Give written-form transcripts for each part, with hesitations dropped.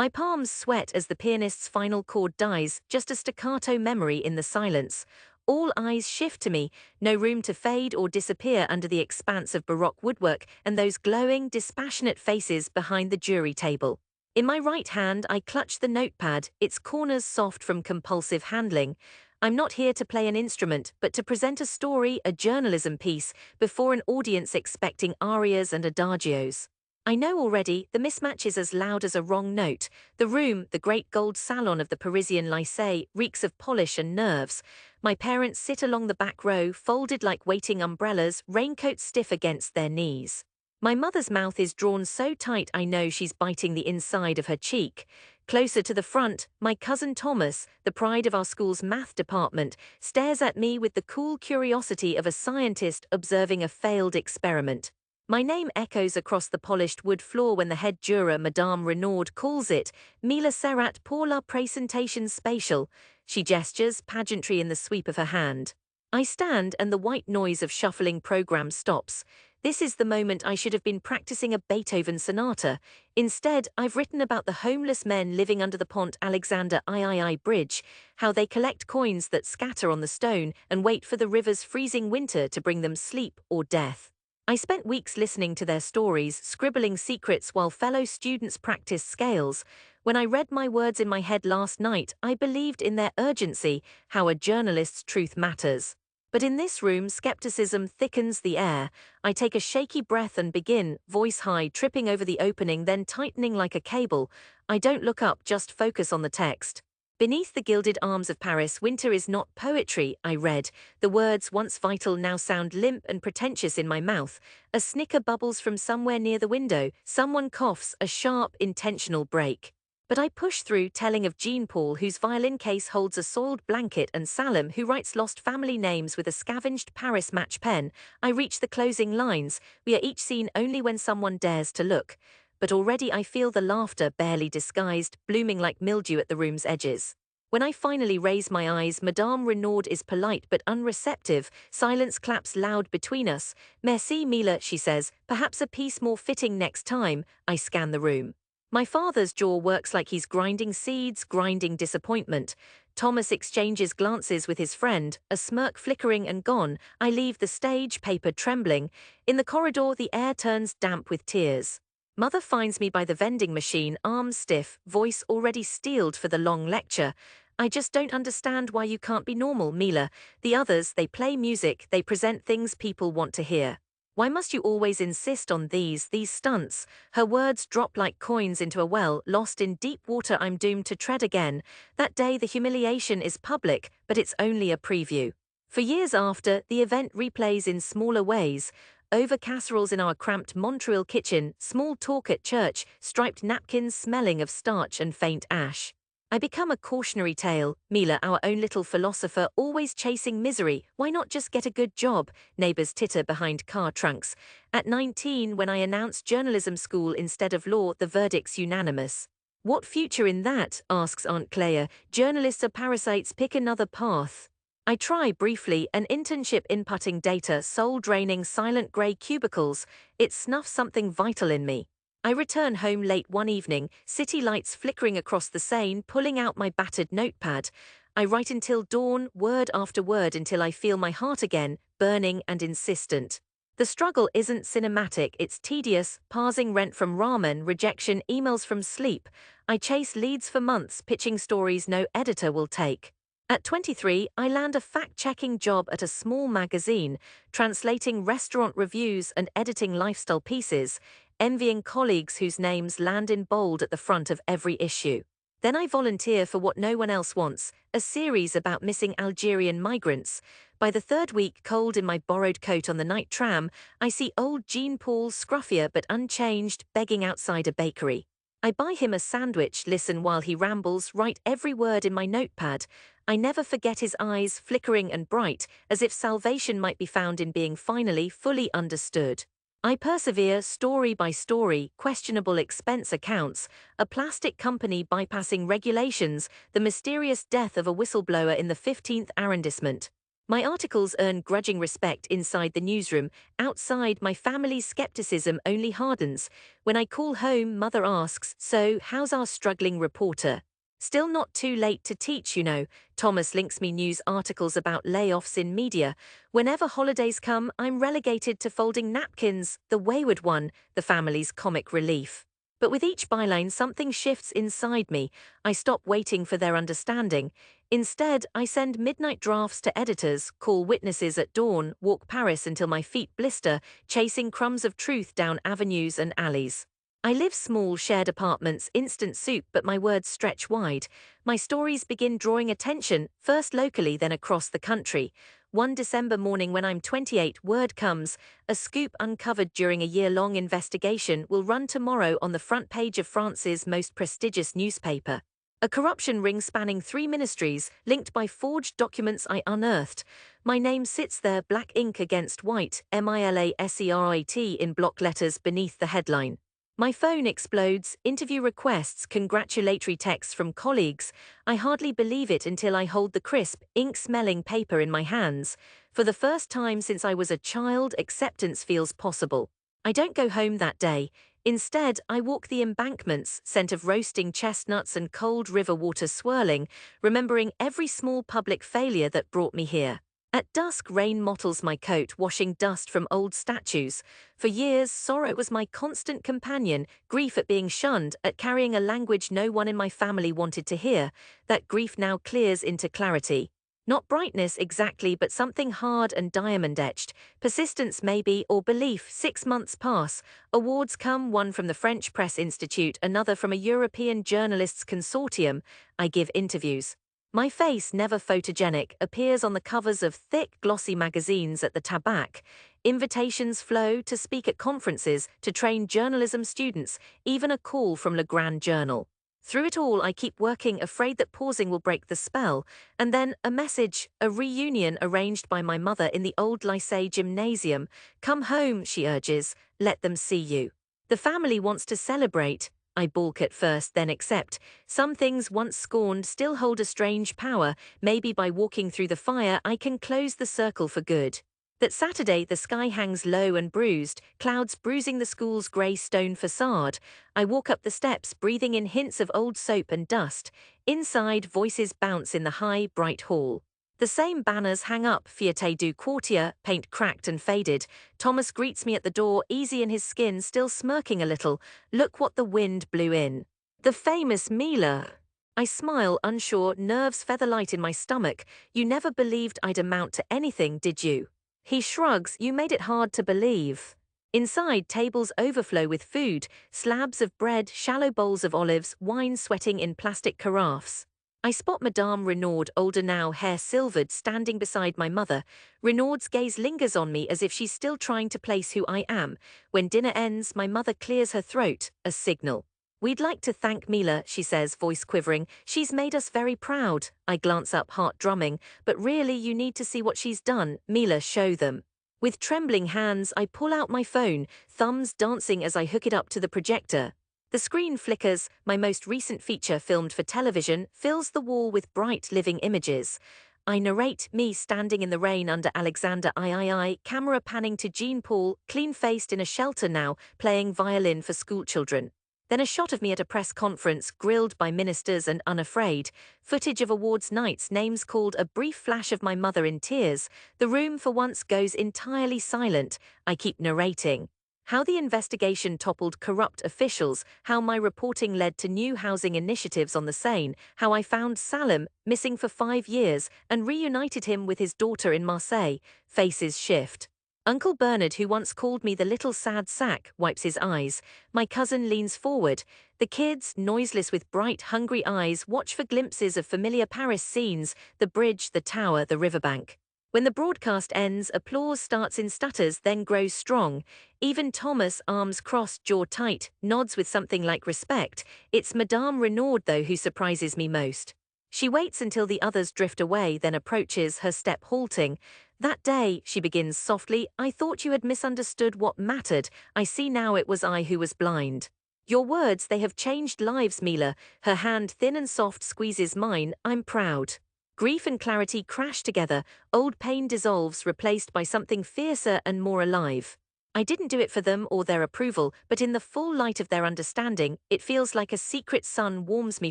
My palms sweat as the pianist's final chord dies, just a staccato memory in the silence. All eyes shift to me, no room to fade or disappear under the expanse of Baroque woodwork and those glowing, dispassionate faces behind the jury table. In my right hand, I clutch the notepad, its corners soft from compulsive handling. I'm not here to play an instrument, but to present a story, a journalism piece, before an audience expecting arias and adagios. I know already the mismatch is as loud as a wrong note. The room, the great gold salon of the Parisian lycée, reeks of polish and nerves. My parents sit along the back row, folded like waiting umbrellas, raincoats stiff against their knees. My mother's mouth is drawn so tight I know she's biting the inside of her cheek. Closer to the front, my cousin Thomas, the pride of our school's math department, stares at me with the cool curiosity of a scientist observing a failed experiment. My name echoes across the polished wood floor when the head juror, Madame Renaud, calls it Mille Serrat pour la présentation spatiale. She gestures, pageantry in the sweep of her hand. I stand and the white noise of shuffling program stops. This is the moment I should have been practicing a Beethoven sonata. Instead, I've written about the homeless men living under the Pont Alexander III Bridge, how they collect coins that scatter on the stone and wait for the river's freezing winter to bring them sleep or death. I spent weeks listening to their stories, scribbling secrets while fellow students practiced scales. When I read my words in my head last night, I believed in their urgency, how a journalist's truth matters. But in this room, skepticism thickens the air. I take a shaky breath and begin, voice high, tripping over the opening, then tightening like a cable. I don't look up, just focus on the text. Beneath the gilded arms of Paris, winter is not poetry, I read. The words, once vital, now sound limp and pretentious in my mouth. A snicker bubbles from somewhere near the window. Someone coughs, a sharp, intentional break. But I push through, telling of Jean Paul, whose violin case holds a soiled blanket, and Salim, who writes lost family names with a scavenged Paris match pen. I reach the closing lines. We are each seen only when someone dares to look. But already I feel the laughter, barely disguised, blooming like mildew at the room's edges. When I finally raise my eyes, Madame Renaud is polite but unreceptive. Silence claps loud between us. Merci, Mila, she says, perhaps a piece more fitting next time. I scan the room. My father's jaw works like he's grinding seeds, grinding disappointment. Thomas exchanges glances with his friend, a smirk flickering and gone. I leave the stage, paper trembling. In the corridor, the air turns damp with tears. Mother finds me by the vending machine, arms stiff, voice already steeled for the long lecture. I just don't understand why you can't be normal, Mila. The others, they play music, they present things people want to hear. Why must you always insist on these stunts? Her words drop like coins into a well, lost in deep water I'm doomed to tread again. That day the humiliation is public, but it's only a preview. For years after, the event replays in smaller ways. Over casseroles in our cramped Montreal kitchen, small talk at church, striped napkins smelling of starch and faint ash. I become a cautionary tale, Mila, our own little philosopher, always chasing misery. Why not just get a good job? Neighbors titter behind car trunks. At 19, when I announced journalism school instead of law, the verdict's unanimous. What future in that? Asks Aunt Clea. Journalists are parasites, pick another path. I try briefly, an internship inputting data, soul-draining, silent grey cubicles. It snuffs something vital in me. I return home late one evening, city lights flickering across the Seine, pulling out my battered notepad. I write until dawn, word after word, until I feel my heart again, burning and insistent. The struggle isn't cinematic, it's tedious, parsing rent from ramen, rejection, emails from sleep. I chase leads for months, pitching stories no editor will take. At 23, I land a fact-checking job at a small magazine, translating restaurant reviews and editing lifestyle pieces, envying colleagues whose names land in bold at the front of every issue. Then I volunteer for what no one else wants, a series about missing Algerian migrants. By the third week, cold in my borrowed coat on the night tram, I see old Jean Paul, scruffier but unchanged, begging outside a bakery. I buy him a sandwich, listen while he rambles, write every word in my notepad. I never forget his eyes, flickering and bright, as if salvation might be found in being finally fully understood. I persevere, story by story, questionable expense accounts, a plastic company bypassing regulations, the mysterious death of a whistleblower in the 15th arrondissement. My articles earn grudging respect inside the newsroom. Outside, my family's skepticism only hardens. When I call home, mother asks, "So, how's our struggling reporter?" Still not too late to teach, you know. Thomas links me news articles about layoffs in media. Whenever holidays come, I'm relegated to folding napkins, the wayward one, the family's comic relief. But with each byline, something shifts inside me. I stop waiting for their understanding. Instead, I send midnight drafts to editors, call witnesses at dawn, walk Paris until my feet blister, chasing crumbs of truth down avenues and alleys. I live small, shared apartments, instant soup, but my words stretch wide. My stories begin drawing attention, first locally, then across the country. One December morning when I'm 28, word comes, a scoop uncovered during a year-long investigation will run tomorrow on the front page of France's most prestigious newspaper. A corruption ring spanning 3 ministries, linked by forged documents I unearthed. My name sits there, black ink against white, MILASERIT in block letters beneath the headline. My phone explodes, interview requests, congratulatory texts from colleagues. I hardly believe it until I hold the crisp, ink-smelling paper in my hands. For the first time since I was a child, acceptance feels possible. I don't go home that day. Instead, I walk the embankments, scent of roasting chestnuts and cold river water swirling, remembering every small public failure that brought me here. At dusk, rain mottles my coat, washing dust from old statues. For years, sorrow was my constant companion, grief at being shunned, at carrying a language no one in my family wanted to hear. That grief now clears into clarity. Not brightness exactly, but something hard and diamond-etched. Persistence maybe, or belief. 6 months pass. Awards come, one from the French Press Institute, another from a European journalists' consortium. I give interviews. My face, never photogenic, appears on the covers of thick, glossy magazines at the Tabac. Invitations flow to speak at conferences, to train journalism students, even a call from Le Grand Journal. Through it all, I keep working, afraid that pausing will break the spell. And then a message, a reunion arranged by my mother in the old Lycée gymnasium. "Come home," she urges, "let them see you." The family wants to celebrate. I balk at first, then accept. Some things once scorned still hold a strange power. Maybe by walking through the fire, I can close the circle for good. That Saturday, the sky hangs low and bruised, clouds bruising the school's grey stone facade. I walk up the steps, breathing in hints of old soap and dust. Inside, voices bounce in the high, bright hall. The same banners hang up, Fierté du Quartier, paint cracked and faded. Thomas greets me at the door, easy in his skin, still smirking a little. Look what the wind blew in. The famous Mila. I smile, unsure, nerves feather light in my stomach. You never believed I'd amount to anything, did you? He shrugs, you made it hard to believe. Inside, tables overflow with food, slabs of bread, shallow bowls of olives, wine sweating in plastic carafes. I spot Madame Renaud, older now, hair silvered, standing beside my mother. Renaud's gaze lingers on me as if she's still trying to place who I am. When dinner ends, my mother clears her throat, a signal. "We'd like to thank Mila," she says, voice quivering. "She's made us very proud." I glance up, heart drumming. "But really, you need to see what she's done. Mila, show them." With trembling hands, I pull out my phone, thumbs dancing as I hook it up to the projector. The screen flickers. My most recent feature, filmed for television, fills the wall with bright, living images. I narrate, me standing in the rain under Alexander III, camera panning to Jean Paul, clean-faced in a shelter now, playing violin for schoolchildren. Then a shot of me at a press conference, grilled by ministers and unafraid. Footage of awards nights, names called, a brief flash of my mother in tears. The room for once goes entirely silent. I keep narrating. How the investigation toppled corrupt officials, how my reporting led to new housing initiatives on the Seine, how I found Salim, missing for 5 years, and reunited him with his daughter in Marseille. Faces shift. Uncle Bernard, who once called me the little sad sack, wipes his eyes. My cousin leans forward. The kids, noiseless with bright, hungry eyes, watch for glimpses of familiar Paris scenes, the bridge, the tower, the riverbank. When the broadcast ends, applause starts in stutters, then grows strong. Even Thomas, arms crossed, jaw tight, nods with something like respect. It's Madame Renaud, though, who surprises me most. She waits until the others drift away, then approaches, her step halting. "That day," she begins softly, "I thought you had misunderstood what mattered. I see now it was I who was blind. Your words, they have changed lives, Mila." Her hand, thin and soft, squeezes mine. "I'm proud." Grief and clarity crash together, old pain dissolves, replaced by something fiercer and more alive. I didn't do it for them or their approval, but in the full light of their understanding, it feels like a secret sun warms me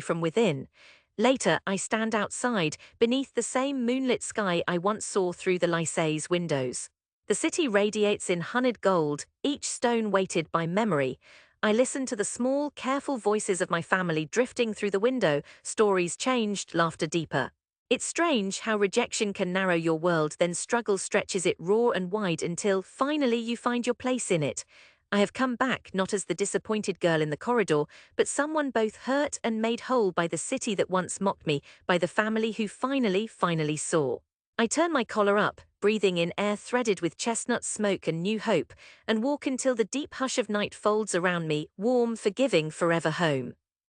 from within. Later, I stand outside, beneath the same moonlit sky I once saw through the lycée's windows. The city radiates in honeyed gold, each stone weighted by memory. I listen to the small, careful voices of my family drifting through the window, stories changed, laughter deeper. It's strange how rejection can narrow your world, then struggle stretches it raw and wide until, finally, you find your place in it. I have come back not as the disappointed girl in the corridor, but someone both hurt and made whole by the city that once mocked me, by the family who finally saw. I turn my collar up, breathing in air threaded with chestnut smoke and new hope, and walk until the deep hush of night folds around me, warm, forgiving, forever home.